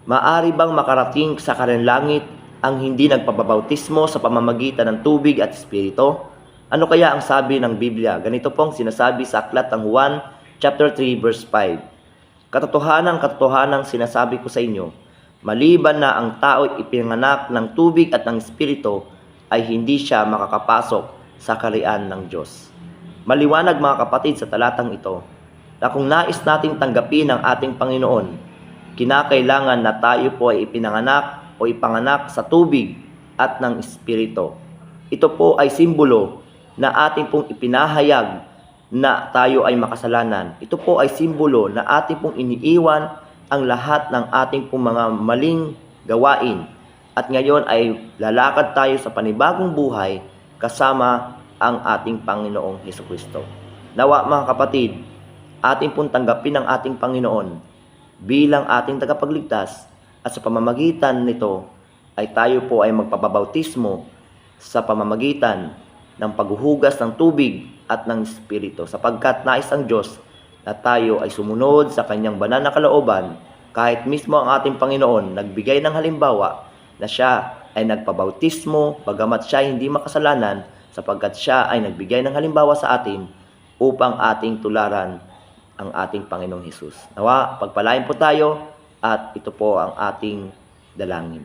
Maari bang makarating sa kalanlangit ang hindi nagpabautismo sa pamamagitan ng tubig at espiritu? Ano kaya ang sabi ng Biblia? Ganito pong sinasabi sa aklat ng Juan chapter 3 verse 5. Katotohanan sinasabi ko sa inyo, maliban na ang tao ipinanganak ng tubig at ng espiritu, ay hindi siya makakapasok sa kaharian ng Diyos. Maliwanag mga kapatid sa talatang ito, na kung nais nating tanggapin ang ating Panginoon, kinakailangan na tayo po ay ipinanganak o ipanganak sa tubig at ng espiritu. Ito po ay simbolo na ating pong ipinahayag na tayo ay makasalanan. Ito po ay simbolo na ating pong iniiwan ang lahat ng ating pong mga maling gawain. At ngayon ay lalakad tayo sa panibagong buhay kasama ang ating Panginoong Hesukristo. Nawa mga kapatid, ating pong tanggapin ang ating Panginoon bilang ating tagapagligtas, at sa pamamagitan nito ay tayo po ay magpapabautismo sa pamamagitan ng paghuhugas ng tubig at ng espiritu, sapagkat nais ang Diyos na tayo ay sumunod sa kanyang banal na kalooban, kahit mismo ang ating Panginoon nagbigay ng halimbawa na siya ay nagpabautismo bagamat siya ay hindi makasalanan, sapagkat siya ay nagbigay ng halimbawa sa atin upang ating tularan ang ating Panginoong Hesus. Nawa, pagpalain po tayo at ito po ang ating dalangin.